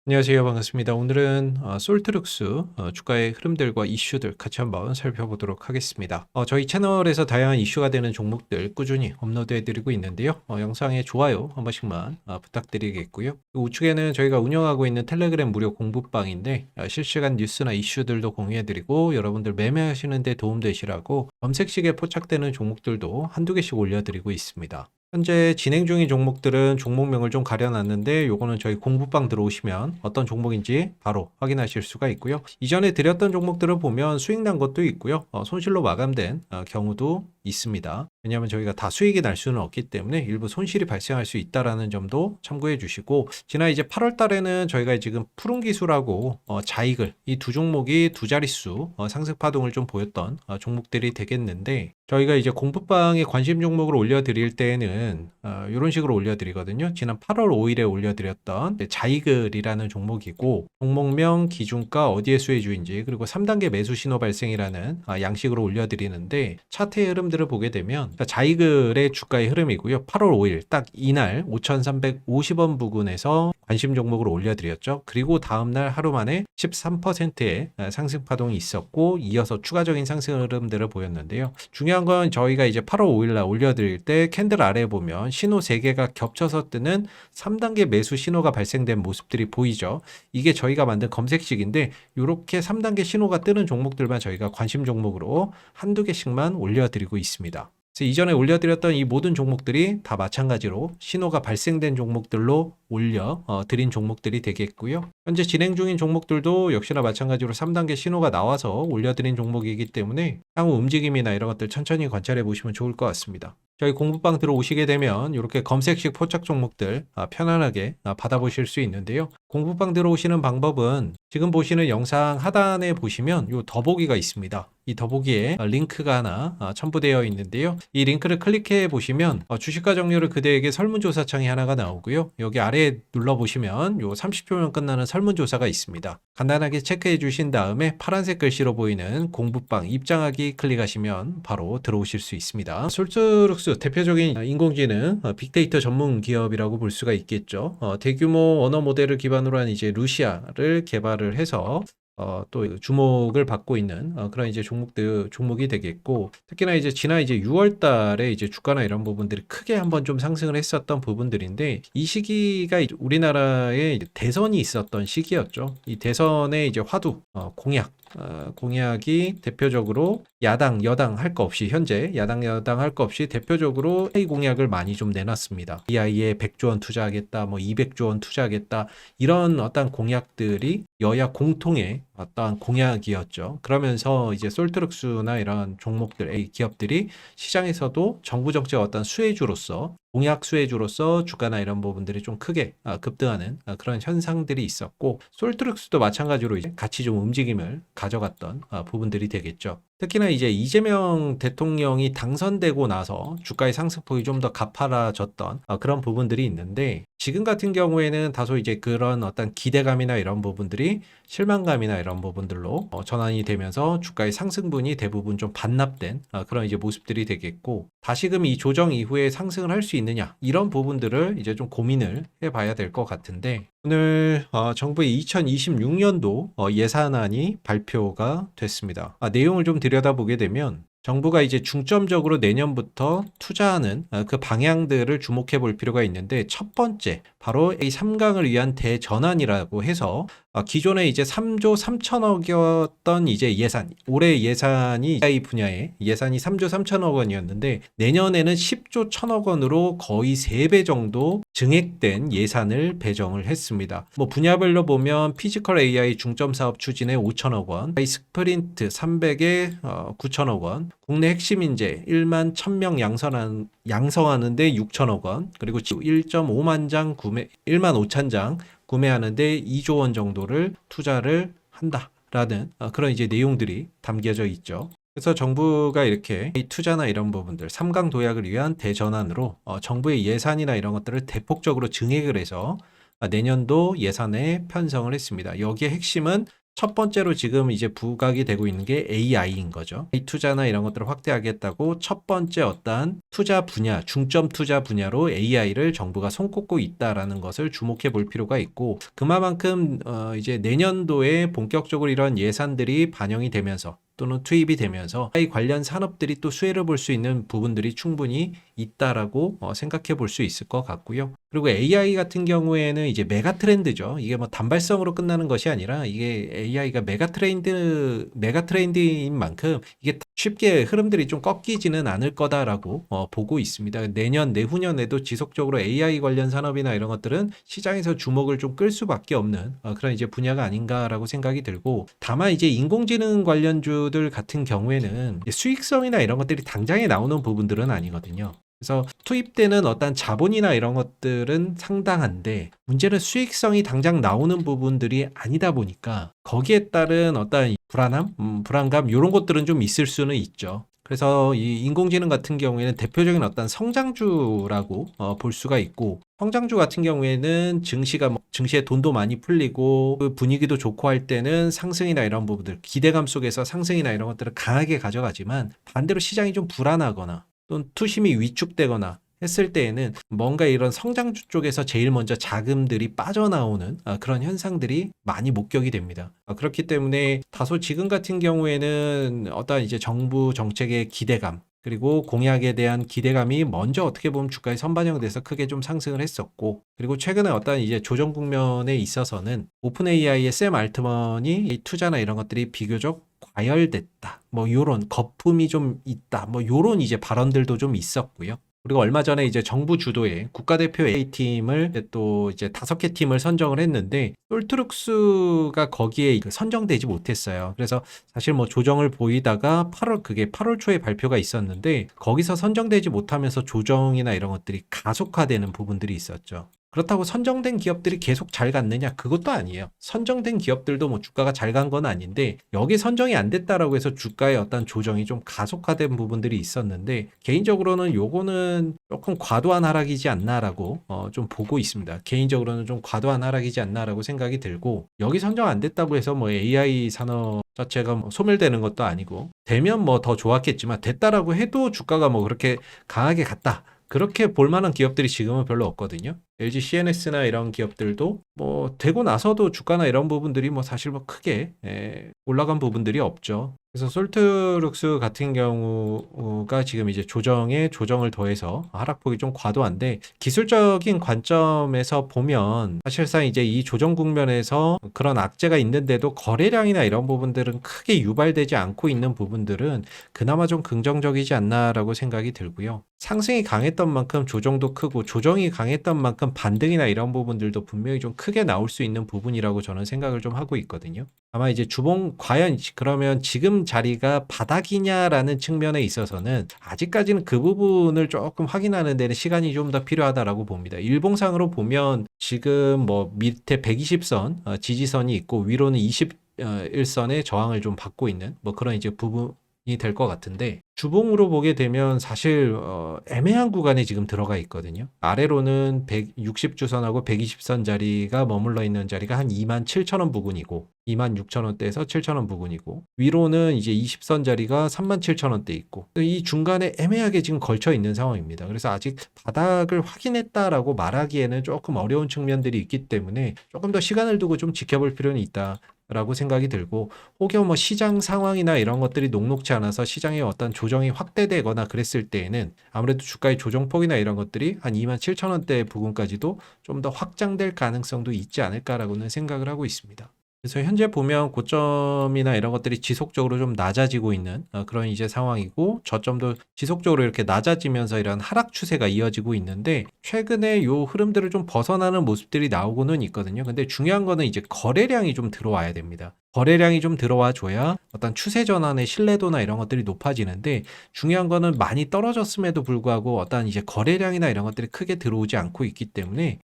안녕하세요. 반갑습니다. 오늘은 솔트룩스 주가의 흐름들과 이슈들 같이 한번 살펴보도록 하겠습니다. 저희 채널에서 다양한 이슈가 되는 종목들 꾸준히 업로드해 드리고 있는데요. 영상에 좋아요 한 번씩만 부탁드리겠고요. 우측에는 저희가 운영하고 있는 텔레그램 무료 공부방인데 실시간 뉴스나 이슈들도 공유해 드리고 여러분들 매매하시는 데 도움되시라고 검색식에 포착되는 종목들도 한두 개씩 올려드리고 있습니다. 현재 진행 중인 종목들은 종목명을 좀 가려놨는데 요거는 저희 공부방 들어오시면 어떤 종목인지 바로 확인하실 수가 있고요. 이전에 드렸던 종목들을 보면 수익 난 것도 있고요. 손실로 마감된 경우도 있습니다. 왜냐하면 저희가 다 수익이 날 수는 없기 때문에 일부 손실이 발생할 수 있다라는 점도 참고해 주시고, 지난 이제 8월 달에는 저희가 지금 푸른기술하고 자이글 이 두 종목이 두 자릿수 상승 파동을 좀 보였던 종목들이 되겠는데, 저희가 이제 공부방에 관심 종목을 올려드릴 때에는 이런 식으로 올려드리거든요. 지난 8월 5일에 올려드렸던 자이글이라는 종목이고, 종목명, 기준가, 어디에 수혜주인지, 그리고 3단계 매수 신호 발생이라는 양식으로 올려드리는데, 차트의 흐름들을 보게 되면 자이글의 주가의 흐름이고요. 8월 5일 딱 이날 5,350원 부근에서 관심 종목을 올려드렸죠. 그리고 다음날 하루 만에 13%의 상승 파동이 있었고, 이어서 추가적인 상승 흐름들을 보였는데요. 중요한 건 저희가 이제 8월 5일날 올려드릴 때 캔들 아래에 보면 신호 3개가 겹쳐서 뜨는 3단계 매수 신호가 발생된 모습들이 보이죠. 이게 저희가 만든 검색식인데, 이렇게 3단계 신호가 뜨는 종목들만 저희가 관심 종목으로 한두 개씩만 올려드리고 있습니다. 그래서 이전에 올려드렸던 이 모든 종목들이 다 마찬가지로 신호가 발생된 종목들로 드린 종목들이 되겠고요. 현재 진행 중인 종목들도 역시나 마찬가지로 3단계 신호가 나와서 올려드린 종목이기 때문에 향후 움직임이나 이런 것들 천천히 관찰해 보시면 좋을 것 같습니다. 저희 공부방 들어오시게 되면 이렇게 검색식 포착 종목들 편안하게 받아보실 수 있는데요. 공부방 들어오시는 방법은 지금 보시는 영상 하단에 보시면 이 더보기가 있습니다. 이 더보기에 링크가 하나 첨부되어 있는데요. 이 링크를 클릭해 보시면 주식과 정렬을 그대에게 설문조사 창이 하나가 나오고요. 여기 아래에 눌러보시면 요 30초면 끝나는 설문조사가 있습니다. 간단하게 체크해 주신 다음에 파란색 글씨로 보이는 공부방 입장하기 클릭하시면 바로 들어오실 수 있습니다. 솔트룩스 대표적인 인공지능 빅데이터 전문 기업이라고 볼 수가 있겠죠. 대규모 언어 모델을 기반으로 한 이제 루시아를 개발을 해서 또 주목을 받고 있는 그런 이제 종목이 되겠고, 특히나 이제 지난 이제 6월 달에 이제 주가나 이런 부분들이 크게 한번 좀 상승을 했었던 부분들인데, 이 시기가 이제 우리나라에 대선이 있었던 시기였죠. 이 대선의 이제 화두 공약이 대표적으로 야당, 여당 할 거 없이, 현재 야당, 여당 할 거 없이 대표적으로 회의 공약을 많이 좀 내놨습니다. AI에 100조 원 투자하겠다, 뭐 200조 원 투자하겠다, 이런 어떤 공약들이 여야 공통의 어떤 공약이었죠. 그러면서 이제 솔트룩스나 이런 종목들, 기업들이 시장에서도 정부 정책 어떤 수혜주로서, 공약 수혜주로서 주가나 이런 부분들이 좀 크게 급등하는 그런 현상들이 있었고, 솔트룩스도 마찬가지로 이제 같이 좀 움직임을 가져갔던 부분들이 되겠죠. 특히나 이제 이재명 대통령이 당선되고 나서 주가의 상승폭이 좀 더 가파라졌던 그런 부분들이 있는데, 지금 같은 경우에는 다소 이제 그런 어떤 기대감이나 이런 부분들이 실망감이나 이런 부분들로 전환이 되면서 주가의 상승분이 대부분 좀 반납된 그런 이제 모습들이 되겠고, 다시금 이 조정 이후에 상승을 할 수 있느냐, 이런 부분들을 이제 좀 고민을 해봐야 될 것 같은데, 오늘 정부의 2026년도 예산안이 발표가 됐습니다. 내용을 좀 들여다보게 되면 정부가 이제 중점적으로 내년부터 투자하는 그 방향들을 주목해 볼 필요가 있는데, 첫 번째 바로 이 3강을 위한 대전환이라고 해서 기존에 이제 3조 3천억이었던 이제 예산, 올해 예산이 AI 분야의 예산이 3조 3천억 원이었는데, 내년에는 10조 1천억 원으로 거의 3배 정도 증액된 예산을 배정을 했습니다. 뭐 분야별로 보면 피지컬 AI 중점 사업 추진에 5천억 원, AI 스프린트 300에 9천억 원, 국내 핵심 인재 1만 1,000명 양성하는데 6천억 원, 그리고 1.5만 장 구매, 1만 5천 장 구매하는데 2조 원 정도를 투자를 한다라는 그런 이제 내용들이 담겨져 있죠. 그래서 정부가 이렇게 투자나 이런 부분들, 3강 도약을 위한 대전환으로 정부의 예산이나 이런 것들을 대폭적으로 증액을 해서 내년도 예산에 편성을 했습니다. 여기에 핵심은 첫 번째로 지금 이제 부각이 되고 있는 게 AI인 거죠. AI 투자나 이런 것들을 확대하겠다고 첫 번째 어떠한 투자 분야, 중점 투자 분야로 AI를 정부가 손꼽고 있다라는 것을 주목해 볼 필요가 있고, 그만큼 이제 내년도에 본격적으로 이런 예산들이 반영이 되면서 또는 투입이 되면서 AI 관련 산업들이 또 수혜를 볼 수 있는 부분들이 충분히 있다라고 생각해 볼 수 있을 것 같고요. 그리고 AI 같은 경우에는 이제 메가 트렌드죠. 이게 뭐 단발성으로 끝나는 것이 아니라 이게 AI가 메가 트렌드인 만큼 이게 쉽게 흐름들이 좀 꺾이지는 않을 거다라고 보고 있습니다. 내년, 내후년에도 지속적으로 AI 관련 산업이나 이런 것들은 시장에서 주목을 좀 끌 수밖에 없는 그런 이제 분야가 아닌가라고 생각이 들고, 다만 이제 인공지능 관련주들 같은 경우에는 수익성이나 이런 것들이 당장에 나오는 부분들은 아니거든요. 그래서 투입되는 어떤 자본이나 이런 것들은 상당한데, 문제는 수익성이 당장 나오는 부분들이 아니다 보니까 거기에 따른 어떤 불안감 이런 것들은 좀 있을 수는 있죠. 그래서 이 인공지능 같은 경우에는 대표적인 어떤 성장주라고 볼 수가 있고, 성장주 같은 경우에는 증시에 돈도 많이 풀리고 그 분위기도 좋고 할 때는 상승이나 이런 부분들, 기대감 속에서 상승이나 이런 것들을 강하게 가져가지만, 반대로 시장이 좀 불안하거나 또는 투심이 위축되거나 했을 때에는 뭔가 이런 성장주 쪽에서 제일 먼저 자금들이 빠져나오는 그런 현상들이 많이 목격이 됩니다. 그렇기 때문에 다소 지금 같은 경우에는 어떤 이제 정부 정책의 기대감, 그리고 공약에 대한 기대감이 먼저 어떻게 보면 주가에 선반영돼서 크게 좀 상승을 했었고, 그리고 최근에 어떤 이제 조정 국면에 있어서는 오픈 AI의 샘 알트먼이 이 투자나 이런 것들이 비교적 과열됐다, 뭐 요런 거품이 좀 있다, 뭐 요런 이제 발언들도 좀 있었고요. 그리고 얼마 전에 이제 정부 주도의 국가대표 A팀을 또 이제 5개 팀을 선정을 했는데, 솔트룩스가 거기에 선정되지 못했어요. 그래서 사실 뭐 조정을 보이다가 그게 8월 초에 발표가 있었는데, 거기서 선정되지 못하면서 조정이나 이런 것들이 가속화되는 부분들이 있었죠. 그렇다고 선정된 기업들이 계속 잘 갔느냐? 그것도 아니에요. 선정된 기업들도 뭐 주가가 잘 간 건 아닌데, 여기 선정이 안 됐다라고 해서 주가의 어떤 조정이 좀 가속화된 부분들이 있었는데, 개인적으로는 요거는 조금 과도한 하락이지 않나라고 좀 보고 있습니다. 개인적으로는 좀 과도한 하락이지 않나라고 생각이 들고, 여기 선정 안 됐다고 해서 뭐 AI 산업 자체가 뭐 소멸되는 것도 아니고, 되면 뭐 더 좋았겠지만 됐다라고 해도 주가가 뭐 그렇게 강하게 갔다, 그렇게 볼 만한 기업들이 지금은 별로 없거든요. LG CNS나 이런 기업들도 뭐 되고 나서도 주가나 이런 부분들이 뭐 사실 뭐 크게 올라간 부분들이 없죠. 그래서 솔트룩스 같은 경우가 지금 이제 조정을 더해서 하락폭이 좀 과도한데, 기술적인 관점에서 보면 사실상 이제 이 조정 국면에서 그런 악재가 있는데도 거래량이나 이런 부분들은 크게 유발되지 않고 있는 부분들은 그나마 좀 긍정적이지 않나라고 생각이 들고요. 상승이 강했던 만큼 조정도 크고, 조정이 강했던 만큼 반등이나 이런 부분들도 분명히 좀 크게 나올 수 있는 부분이라고 저는 생각을 좀 하고 있거든요. 아마 이제 과연 그러면 지금 자리가 바닥이냐라는 측면에 있어서는 아직까지는 그 부분을 조금 확인하는 데는 시간이 좀 더 필요하다라고 봅니다. 일봉상으로 보면 지금 뭐 밑에 120선 지지선이 있고, 위로는 21선의 저항을 좀 받고 있는 뭐 그런 이제 부분이 될 것 같은데, 주봉으로 보게 되면 사실 애매한 구간에 지금 들어가 있거든요. 아래로는 160주선하고 120선 자리가 머물러 있는 자리가 한 27,000원 부근이고, 26,000원대에서 7,000원 부근이고, 위로는 이제 20선 자리가 37,000원대 있고, 이 중간에 애매하게 지금 걸쳐 있는 상황입니다. 그래서 아직 바닥을 확인했다라고 말하기에는 조금 어려운 측면들이 있기 때문에 조금 더 시간을 두고 좀 지켜볼 필요는 있다라고 생각이 들고, 혹여 뭐 시장 상황이나 이런 것들이 녹록지 않아서 시장의 어떤 조정이 확대되거나 그랬을 때에는 아무래도 주가의 조정폭이나 이런 것들이 한 27,000원대 부근까지도 좀 더 확장될 가능성도 있지 않을까라고는 생각을 하고 있습니다. 그래서 현재 보면 고점이나 이런 것들이 지속적으로 좀 낮아지고 있는 그런 이제 상황이고, 저점도 지속적으로 이렇게 낮아지면서 이런 하락 추세가 이어지고 있는데, 최근에 요 흐름들을 좀 벗어나는 모습들이 나오고는 있거든요. 근데 중요한 거는 이제 거래량이 좀 들어와야 됩니다. 거래량이 좀 들어와 줘야 어떤 추세 전환의 신뢰도나 이런 것들이 높아지는데, 중요한 거는 많이 떨어졌음에도 불구하고 어떤 이제 거래량이나 이런 것들이 크게 들어오지 않고 있기 때문에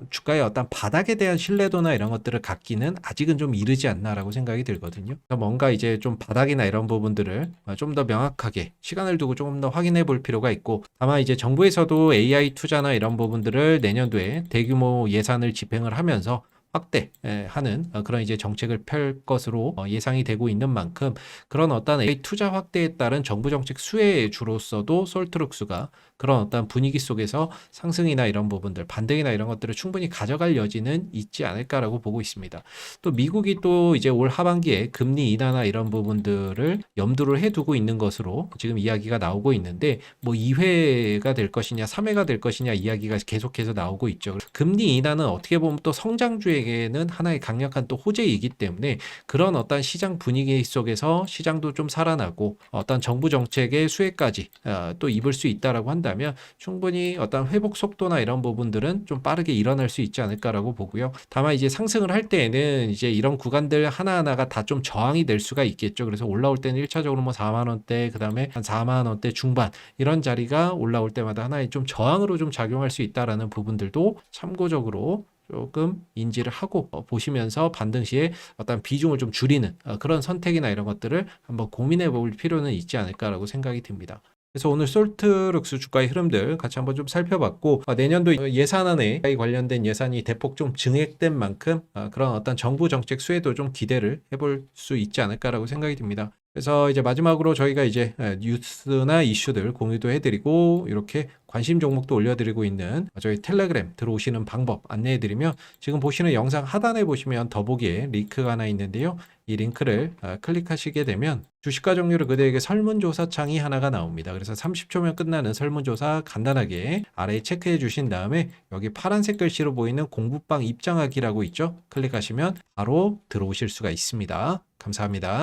주가의 어떤 바닥에 대한 신뢰도나 이런 것들을 갖기는 아직은 좀 이르지 않나라고 생각이 들거든요. 그래서 뭔가 이제 좀 바닥이나 이런 부분들을 좀 더 명확하게 시간을 두고 조금 더 확인해 볼 필요가 있고, 아마 이제 정부에서도 AI 투자나 이런 부분들을 내년도에 대규모 예산을 집행을 하면서 확대하는 그런 이제 정책을 펼 것으로 예상이 되고 있는 만큼 그런 어떤 AI 투자 확대에 따른 정부 정책 수혜주로서도 솔트룩스가 그런 어떤 분위기 속에서 상승이나 이런 부분들, 반등이나 이런 것들을 충분히 가져갈 여지는 있지 않을까라고 보고 있습니다. 또 미국이 또 이제 올 하반기에 금리 인하나 이런 부분들을 염두를 해두고 있는 것으로 지금 이야기가 나오고 있는데 뭐 2회가 될 것이냐 3회가 될 것이냐 이야기가 계속해서 나오고 있죠. 금리 인하는 어떻게 보면 또 성장주에게는 하나의 강력한 또 호재이기 때문에 그런 어떤 시장 분위기 속에서 시장도 좀 살아나고 어떤 정부 정책의 수혜까지 또 입을 수 있다라고 한다면 충분히 어떤 회복 속도나 이런 부분들은 좀 빠르게 일어날 수 있지 않을까라고 보고요. 다만 이제 상승을 할 때에는 이제 이런 구간들 하나하나가 다 좀 저항이 될 수가 있겠죠. 그래서 올라올 때는 1차적으로 뭐 4만 원대, 그다음에 한 4만 원대 중반 이런 자리가 올라올 때마다 하나의 좀 저항으로 좀 작용할 수 있다라는 부분들도 참고적으로 조금 인지를 하고 보시면서 반등 시에 어떤 비중을 좀 줄이는 그런 선택이나 이런 것들을 한번 고민해 볼 필요는 있지 않을까라고 생각이 듭니다. 그래서 오늘 솔트룩스 주가의 흐름들 같이 한번 좀 살펴봤고 내년도 예산안에 관련된 예산이 대폭 좀 증액된 만큼 그런 어떤 정부 정책 수혜도 좀 기대를 해볼 수 있지 않을까라고 생각이 듭니다. 그래서 이제 마지막으로 저희가 이제 뉴스나 이슈들 공유도 해드리고 이렇게 관심 종목도 올려드리고 있는 저희 텔레그램 들어오시는 방법 안내해드리면 지금 보시는 영상 하단에 보시면 더보기에 링크가 하나 있는데요. 이 링크를 클릭하시게 되면 주식과 종류를 그대에게 설문조사 창이 하나가 나옵니다. 그래서 30초면 끝나는 설문조사 간단하게 아래에 체크해 주신 다음에 여기 파란색 글씨로 보이는 공부방 입장하기라고 있죠. 클릭하시면 바로 들어오실 수가 있습니다. 감사합니다.